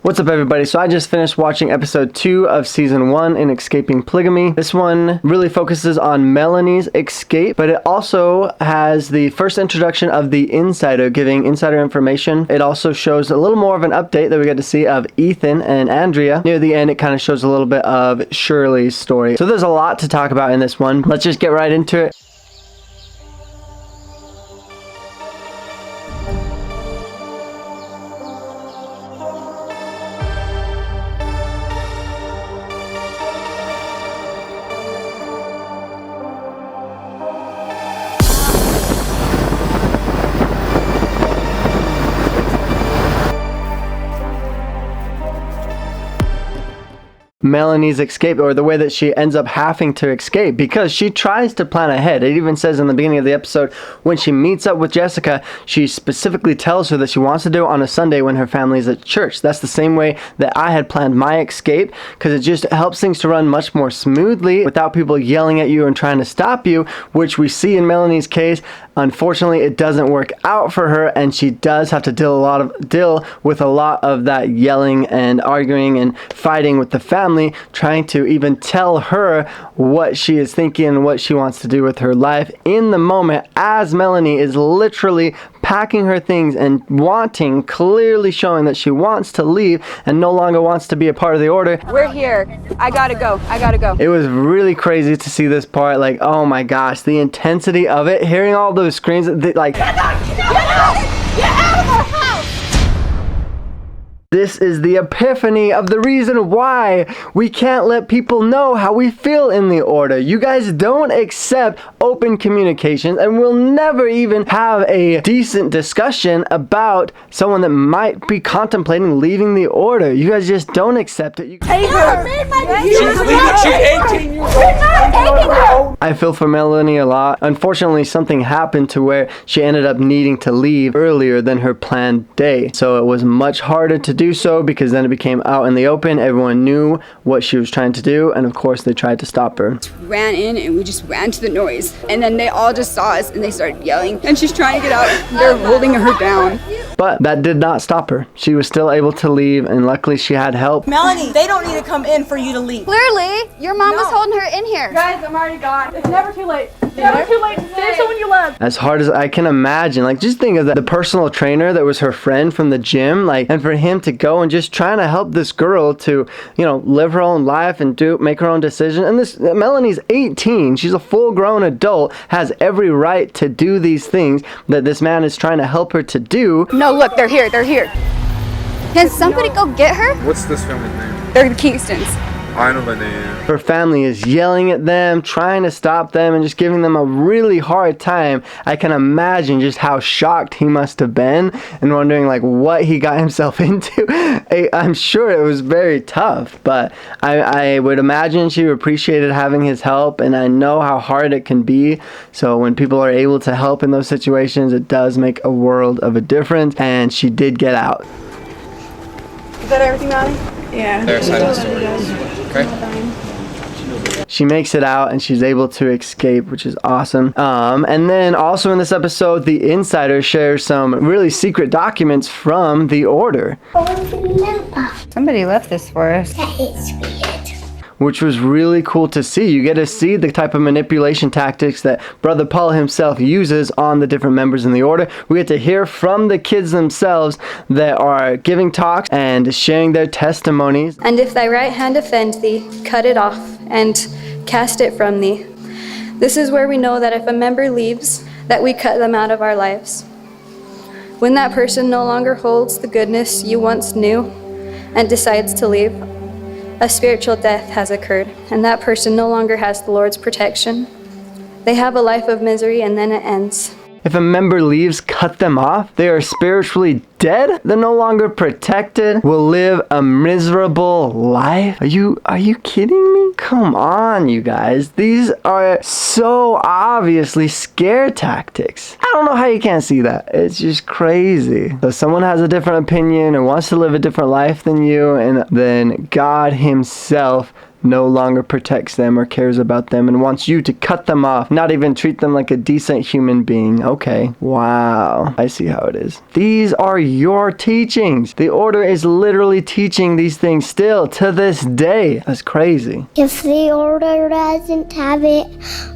What's up, everybody? So I just finished watching episode 2 of season 1 in Escaping Polygamy. This one really focuses on Melanie's escape, but it also has the first introduction of the insider, giving insider information. It also shows a little more of an update that we get to see of Ethan and Andrea. Near the end, it kind of shows a little bit of Shirley's story. So there's a lot to talk about in this one. Let's just get right into it. Melanie's escape, or the way that she ends up having to escape, because she tries to plan ahead. It even says in the beginning of the episode, when she meets up with Jessica, she specifically tells her that she wants to do it on a Sunday when her family is at church. That's the same way that I had planned my escape, because it just helps things to run much more smoothly without people yelling at you and trying to stop you, which we see in Melanie's case. Unfortunately, it doesn't work out for her, and she does have to deal with a lot of that yelling and arguing and fighting with the family, trying to even tell her what she is thinking and what she wants to do with her life in the moment, as Melanie is literally packing her things and clearly showing that she wants to leave and no longer wants to be a part of the order. We're here. I gotta go. It was really crazy to see this part. Like, oh my gosh, the intensity of it, hearing all those screams, like, get out of our house! This is the epiphany of the reason why we can't let people know how we feel in the order. You guys don't accept open communications, and we'll never even have a decent discussion about someone that might be contemplating leaving the order. You guys just don't accept it. She's 18 years old. I feel for Melanie a lot. Unfortunately, something happened to where she ended up needing to leave earlier than her planned day. So it was much harder to do so, because then it became out in the open. Everyone knew what she was trying to do, and of course they tried to stop her. Ran in and we just ran to the noise, and then they all just saw us and they started yelling, and she's trying to get out. They're holding her down. But that did not stop her. She was still able to leave, and luckily she had help. Melanie, they don't need to come in for you to leave. Clearly, your mom was holding her in here. Guys, I'm already gone. It's never too late. It's never too late to save someone you love. As hard as I can imagine, like, just think of that, the personal trainer that was her friend from the gym, like, and for him to go and just trying to help this girl to, you know, live her own life and make her own decision. And this, Melanie's 18, she's a full-grown adult, has every right to do these things that this man is trying to help her to do. No, look, they're here. Can somebody go get her? What's this family's name? They're the Kingstons. I know the name. Her family is yelling at them, trying to stop them, and just giving them a really hard time. I can imagine just how shocked he must have been and wondering like what he got himself into. I'm sure it was very tough, but I would imagine she appreciated having his help, and I know how hard it can be. So when people are able to help in those situations, it does make a world of a difference, and she did get out. Is that everything, Melanie? Yeah. Their side of the story. Okay. She makes it out and she's able to escape, which is awesome. And then also in this episode, the insider shares some really secret documents from the order. Somebody left this for us. Which was really cool to see. You get to see the type of manipulation tactics that Brother Paul himself uses on the different members in the order. We get to hear from the kids themselves that are giving talks and sharing their testimonies. And if thy right hand offend thee, cut it off, and cast it from thee. This is where we know that if a member leaves, that we cut them out of our lives. When that person no longer holds the goodness you once knew and decides to leave, a spiritual death has occurred, and that person no longer has the Lord's protection. They have a life of misery, and then it ends. If a member leaves, cut them off. They are spiritually dead. They're no longer protected. Will live a miserable life. Are you kidding me? kidding? Come on, you guys. These are so obviously scare tactics. I don't know how you can't see that. It's just crazy. So someone has a different opinion or wants to live a different life than you, and then God himself no longer protects them or cares about them and wants you to cut them off, not even treat them like a decent human being. Okay, wow, I see how it is. These are your teachings. The order is literally teaching these things still to this day. That's crazy. If the order doesn't have it,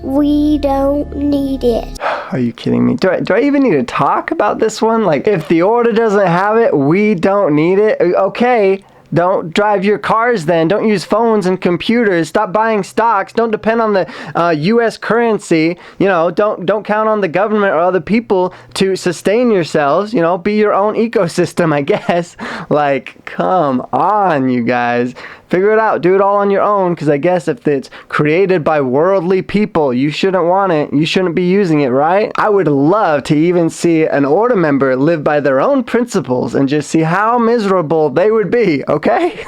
we don't need it. Are you kidding me? Do I even need to talk about this one? Like, if the order doesn't have it, we don't need it. Okay. Don't drive your cars then. Don't use phones and computers. Stop buying stocks. Don't depend on the U.S. currency. You know, don't count on the government or other people to sustain yourselves. You know, be your own ecosystem, I guess. Like, come on, you guys. Figure it out. Do it all on your own, because I guess if it's created by worldly people, you shouldn't want it. You shouldn't be using it, right? I would love to even see an order member live by their own principles and just see how miserable they would be, okay?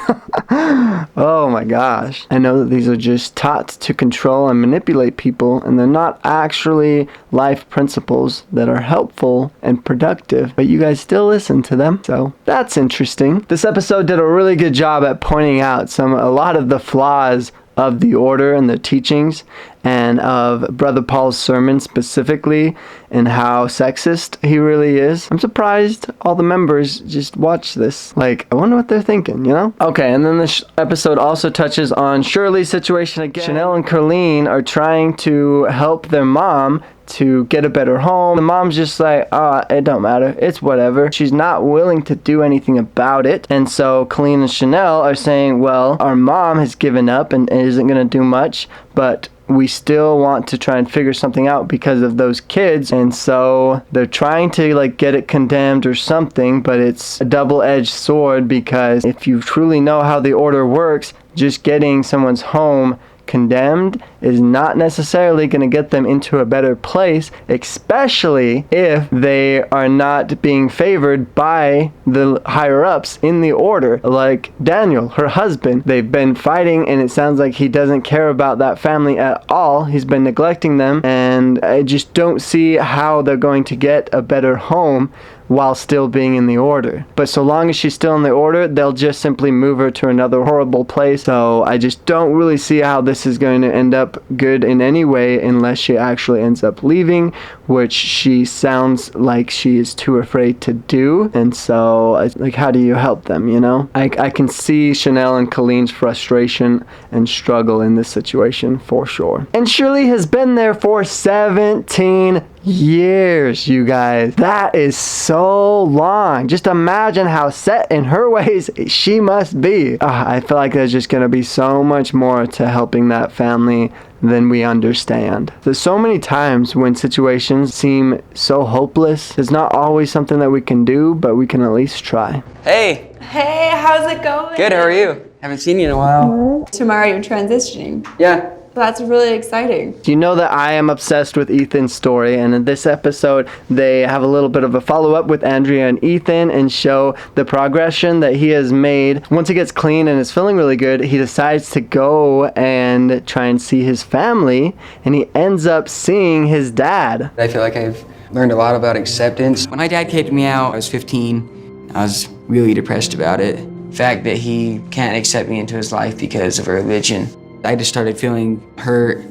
Oh my gosh. I know that these are just taught to control and manipulate people, and they're not actually life principles that are helpful and productive, but you guys still listen to them, so that's interesting. This episode did a really good job at pointing out a lot of the flaws of the order and the teachings, and of Brother Paul's sermon specifically, and how sexist he really is. I'm surprised all the members just watch this. Like, I wonder what they're thinking, you know? Okay, and then this episode also touches on Shirley's situation again. Chanel and Colleen are trying to help their mom to get a better home. The mom's just like, it don't matter. It's whatever. She's not willing to do anything about it. And so Colleen and Chanel are saying, well, our mom has given up and isn't going to do much, but we still want to try and figure something out because of those kids. And so they're trying to like get it condemned or something, but it's a double-edged sword, because if you truly know how the order works, just getting someone's home condemned is not necessarily going to get them into a better place, especially if they are not being favored by the higher ups in the order, like Daniel, her husband. They've been fighting, and it sounds like he doesn't care about that family at all. He's been neglecting them, and I just don't see how they're going to get a better home while still being in the order. But so long as she's still in the order, they'll just simply move her to another horrible place. So I just don't really see how this is going to end up good in any way, unless she actually ends up leaving, which she sounds like she is too afraid to do. And so, like, how do you help them, you know? I can see Chanel and Colleen's frustration and struggle in this situation for sure. And Shirley has been there for 17 years, you guys. That is so long. Just imagine how set in her ways she must be. I feel like there's just gonna be so much more to helping that family than we understand. There's so many times when situations seem so hopeless. There's not always something that we can do, but we can at least try. Hey. Hey, how's it going? Good, how are you? Haven't seen you in a while. Tomorrow you're transitioning. Yeah. That's really exciting. You know that I am obsessed with Ethan's story, and in this episode they have a little bit of a follow-up with Andrea and Ethan and show the progression that he has made. Once he gets clean and is feeling really good, he decides to go and try and see his family, and he ends up seeing his dad. I feel like I've learned a lot about acceptance. When my dad kicked me out, I was 15. I was really depressed about it. The fact that he can't accept me into his life because of a religion. I just started feeling hurt,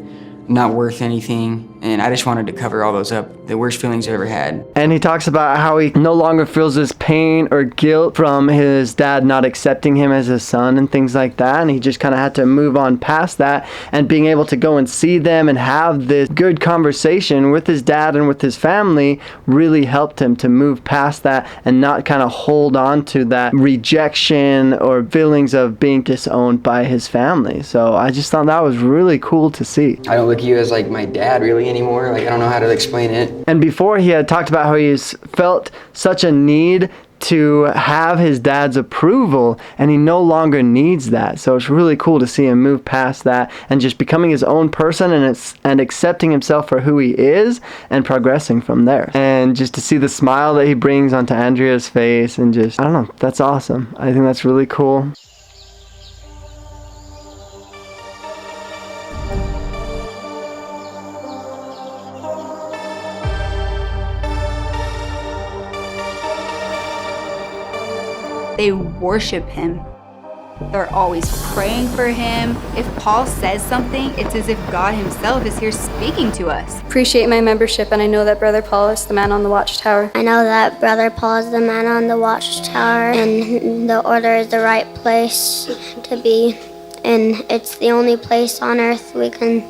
not worth anything, and I just wanted to cover all those up, the worst feelings I've ever had. And he talks about how he no longer feels this pain or guilt from his dad not accepting him as his son and things like that, and he just kind of had to move on past that, and being able to go and see them and have this good conversation with his dad and with his family really helped him to move past that and not kind of hold on to that rejection or feelings of being disowned by his family. So I just thought that was really cool to see. I don't look at you as like my dad really anymore. Like, I don't know how to explain it. And before, he had talked about how he's felt such a need to have his dad's approval, and he no longer needs that. So it's really cool to see him move past that and just becoming his own person and accepting himself for who he is and progressing from there. And just to see the smile that he brings onto Andrea's face, and just, I don't know, that's awesome. I think that's really cool. They worship him. They're always praying for him. If Paul says something, it's as if God himself is here speaking to us. Appreciate my membership, and I know that Brother Paul is the man on the watchtower. I know that Brother Paul is the man on the watchtower, and the order is the right place to be, and it's the only place on earth we can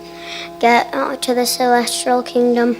get to the celestial kingdom.